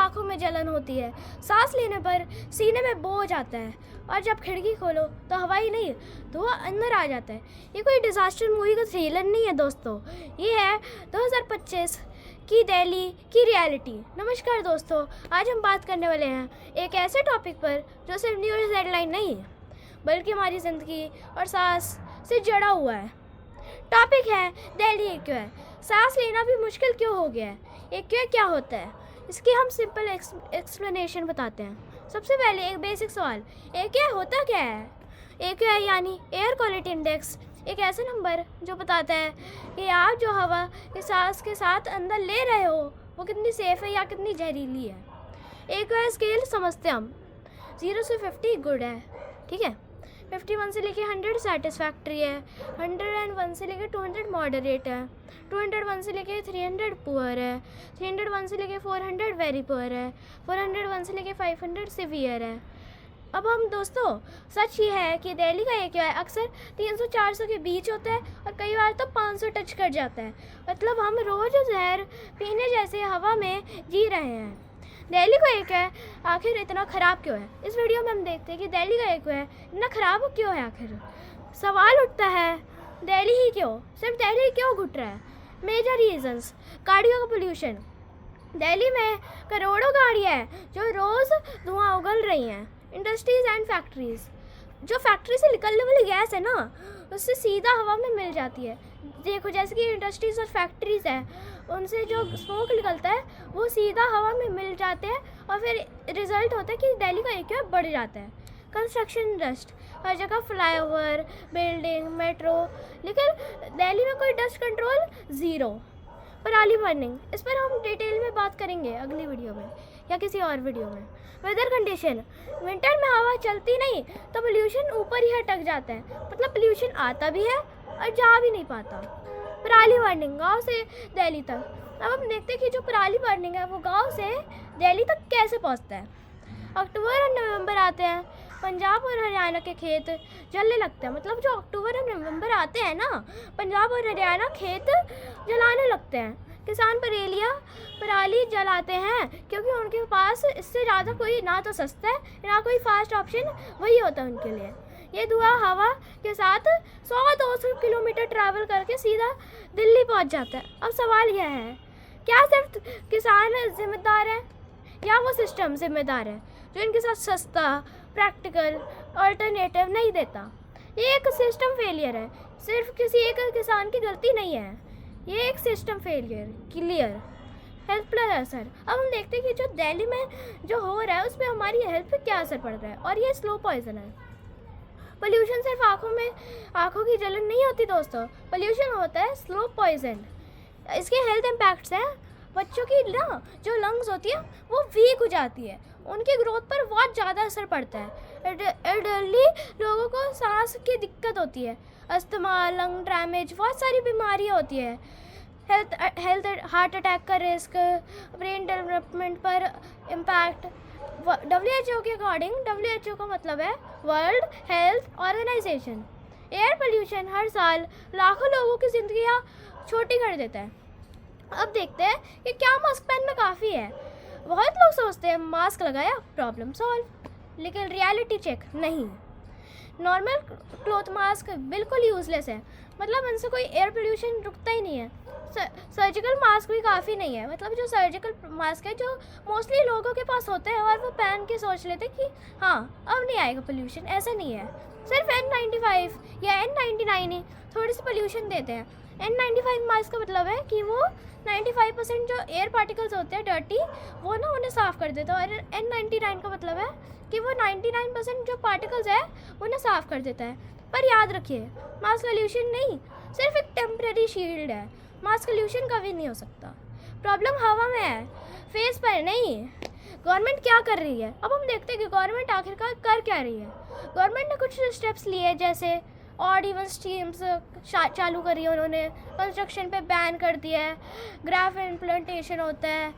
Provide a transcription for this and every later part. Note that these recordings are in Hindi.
आँखों में जलन होती है, सांस लेने पर सीने में बोझ आता है और जब खिड़की खोलो तो हवा ही नहीं धुआं अंदर आ जाता है। ये कोई डिज़ास्टर मूवी का थ्रिलर नहीं है दोस्तों, ये है 2025 की दिल्ली की रियलिटी। नमस्कार दोस्तों, आज हम बात करने वाले हैं एक ऐसे टॉपिक पर जो सिर्फ न्यूज़ हेडलाइन नहीं है बल्कि हमारी ज़िंदगी और सांस से जुड़ा हुआ है। टॉपिक है दिल्ली एक्यू है। सांस लेना भी मुश्किल क्यों हो गया है? एक्यू क्या होता है, इसकी हम सिंपल एक्सप्लेनेशन बताते हैं। सबसे पहले एक बेसिक सवाल, एक्यू होता क्या है? एक्यू यानी एयर क्वालिटी इंडेक्स, एक ऐसा नंबर जो बताता है कि आप जो हवा के सांस के साथ अंदर ले रहे हो वो कितनी सेफ है या कितनी जहरीली है। एक्यू स्केल समझते हैं हम, 0 से 50 गुड है, ठीक है, 51 से लेके 100 सेटिस्फैक्ट्री है, 101 से लेके 200 मॉडरेट है, 201 से लेके 300 पुअर है, 301 से लेके 400 वेरी पुअर है, 401 से लेके 500 सिवियर है। अब हम दोस्तों, सच ये है कि दिल्ली का एक्यू है अक्सर 300-400 के बीच होता है और कई बार तो 500 टच कर जाता है। मतलब हम रोज़ जहर पीने जैसे हवा में जी रहे हैं। दिल्ली का एक्यू है आखिर इतना ख़राब क्यों है? इस वीडियो में हम देखते हैं कि दिल्ली का एक्यू है इतना ख़राब क्यों है। आखिर सवाल उठता है, दिल्ली ही क्यों, सिर्फ दिल्ली क्यों घुट रहा है? मेजर रीजंस, गाड़ियों का पोल्यूशन। दिल्ली में करोड़ों गाड़ियाँ हैं जो रोज़ धुआं उगल रही हैं। इंडस्ट्रीज़ एंड फैक्ट्रीज़, जो फैक्ट्री से निकलने वाली गैस है ना, उससे सीधा हवा में मिल जाती है। देखो, जैसे कि इंडस्ट्रीज़ और फैक्ट्रीज़ हैं, उनसे जो स्मोक निकलता है वो सीधा हवा में मिल जाते हैं और फिर रिज़ल्ट होता है कि दिल्ली का एक्यू बढ़ जाता है। कंस्ट्रक्शन डस्ट, हर जगह फ्लाईओवर, बिल्डिंग, मेट्रो, लेकिन दिल्ली में कोई डस्ट कंट्रोल ज़ीरो। पराली बर्निंग, इस पर हम डिटेल में बात करेंगे अगली वीडियो में या किसी और वीडियो में। वेदर कंडीशन, विंटर में हवा चलती नहीं तो पोल्यूशन ऊपर ही अटक जाता है, मतलब पोल्यूशन आता भी है और जा भी नहीं पाता। पराली बर्निंग, गांव से दिल्ली तक। अब हम देखते हैं कि जो पराली बर्निंग है वो गांव से दिल्ली तक कैसे पहुंचता है। अक्टूबर और नवंबर आते हैं, पंजाब और हरियाणा के खेत जलने लगते हैं। मतलब जो अक्टूबर और नवंबर आते हैं ना, पंजाब और हरियाणा खेत जलाने लगते हैं। किसान पराली जलाते हैं क्योंकि उनके पास इससे ज़्यादा कोई ना तो सस्ता है ना कोई फास्ट ऑप्शन वही होता है उनके लिए। ये धुआं हवा के साथ 100-200 किलोमीटर ट्रैवल करके सीधा दिल्ली पहुंच जाता है। अब सवाल यह है, क्या सिर्फ किसान जिम्मेदार हैं या वो सिस्टम जिम्मेदार है जो इनके साथ सस्ता प्रैक्टिकल अल्टरनेटिव नहीं देता? ये एक सिस्टम फेलियर है, सिर्फ किसी एक किसान की गलती नहीं है, ये एक सिस्टम फेलियर क्लियर। हेल्थ पर असर, अब हम देखते हैं कि जो दिल्ली में जो हो रहा है उसमें हमारी हेल्थ पे क्या असर पड़ रहा है, और ये स्लो पॉइजन है। पोल्यूशन सिर्फ आँखों की जलन नहीं होती दोस्तों, पोल्यूशन होता है स्लो पॉइजन। इसके हेल्थ इम्पैक्ट्स हैं, बच्चों की ना जो लंग्स होती है वो वीक हो जाती है, उनकी ग्रोथ पर बहुत ज़्यादा असर पड़ता है। एल्डरली लोगों को सांस की दिक्कत होती है, अस्थमा, लंग डैमेज, बहुत सारी बीमारियाँ होती है। हेल्थ हार्ट अटैक का रिस्क, ब्रेन डेवलपमेंट पर इम्पैक्ट। WHO के अकॉर्डिंग, WHO का मतलब है world health organisation, air pollution हर साल लाखों लोगों की ज़िंदगियाँ छोटी कर देता है। अब देखते हैं कि क्या मास्क पहनना काफ़ी है। बहुत लोग सोचते हैं मास्क लगाया प्रॉब्लम सॉल्व, लेकिन रियलिटी चेक नहीं। नॉर्मल क्लॉथ मास्क बिल्कुल यूज़लेस है, मतलब इनसे कोई एयर पोल्यूशन रुकता ही नहीं है। सर्जिकल मास्क भी काफ़ी नहीं है, मतलब जो सर्जिकल मास्क है जो मोस्टली लोगों के पास होते हैं और वो पहन के सोच लेते हैं कि हाँ अब नहीं आएगा पोल्यूशन, ऐसा नहीं है। सिर्फ N95 या N99 ही थोड़ी सी पोल्यूशन देते हैं। N95 मास्क का मतलब है कि वो 95% जो एयर पार्टिकल्स होते हैं डर्टी, वो ना उन्हें साफ़ कर देता है, और N99 का मतलब है कि वो 99% जो पार्टिकल्स है उन्हें साफ़ कर देता है। पर याद रखिए, मास सोल्यूशन नहीं, सिर्फ एक टेम्प्रेरी शील्ड है, मास सोल्यूशन कभी नहीं हो सकता। प्रॉब्लम हवा में है, फेस पर नहीं। गवर्नमेंट क्या कर रही है? अब हम देखते हैं कि गवर्नमेंट आखिरकार कर क्या रही है। गवर्नमेंट ने कुछ स्टेप्स लिए, जैसे ऑड इवन स्ट्रीम्स चालू करी है उन्होंने, कंस्ट्रक्शन पे बैन कर दिया है, ग्राफ इम्प्लांटेशन होता है,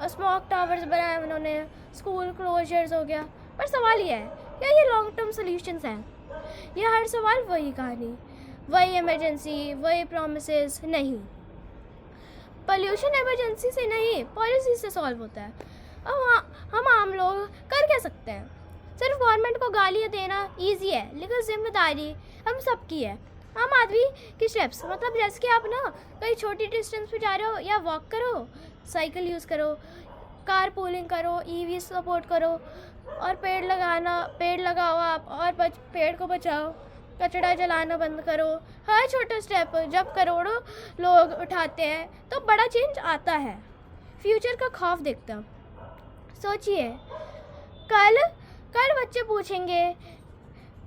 स्मोक टावर्स बनाए उन्होंने, स्कूल क्लोजर्स हो गया। पर सवाल ये है, क्या ये लॉन्ग टर्म सोल्यूशंस हैं? ये हर सवाल वही कहानी, वही इमरजेंसी, वही प्रॉमिसेस नहीं। पोल्यूशन इमरजेंसी से नहीं, पॉलिसी से सॉल्व होता है। हम आम लोग कर क्या सकते हैं? सिर्फ गवर्नमेंट को गालियाँ देना ईजी है, लेकिन जिम्मेदारी हम सबकी है। आम आदमी की स्टेप्स मतलब जैसे कि आप ना कहीं छोटी डिस्टेंस पे जा रहे हो, या वॉक करो, साइकिल यूज़ करो, कार पूलिंग करो, ईवी सपोर्ट करो, और पेड़ लगाओ आप, और पेड़ को बचाओ, कचरा जलाना बंद करो। हर छोटा स्टेप जब करोड़ों लोग उठाते हैं तो बड़ा चेंज आता है। फ्यूचर का खौफ देखता, सोचिए कल कल बच्चे पूछेंगे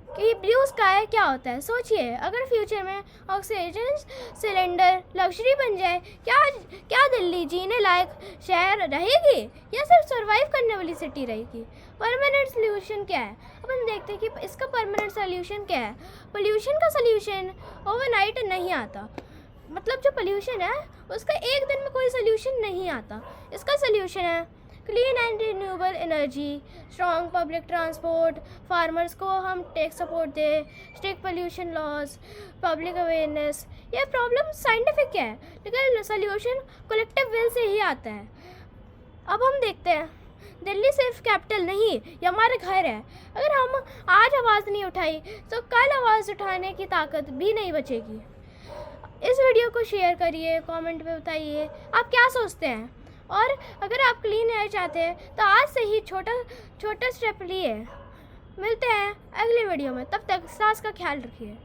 कि ब्लू स्काई क्या होता है। सोचिए अगर फ्यूचर में ऑक्सीजन सिलेंडर लग्जरी बन जाए, क्या दिल्ली जीने लायक शहर रहेगी या सिर्फ सरवाइव करने वाली सिटी रहेगी? परमानेंट सोल्यूशन क्या है? अपन देखते हैं कि इसका परमानेंट सोल्यूशन क्या है। पोल्यूशन का सोल्यूशन ओवरनाइट नहीं आता, मतलब जो पोल्यूशन है उसका एक दिन में कोई सोल्यूशन नहीं आता। इसका सोल्यूशन है clean and renewable energy, strong public transport, farmers को हम टैक्स सपोर्ट दें, strict pollution laws, public awareness. ये प्रॉब्लम साइंटिफिक है, लेकिन सोल्यूशन कलेक्टिव विल से ही आता है। अब हम देखते हैं, दिल्ली सिर्फ कैपिटल नहीं, ये हमारा घर है। अगर हम आज आवाज़ नहीं उठाई तो कल आवाज़ उठाने की ताकत भी नहीं बचेगी। इस वीडियो को शेयर करिए, कमेंट में बताइए आप क्या सोचते हैं, और अगर आप क्लीन एयर चाहते हैं तो आज से ही छोटा स्टेप लिए। मिलते हैं अगले वीडियो में, तब तक सांस का ख्याल रखिए।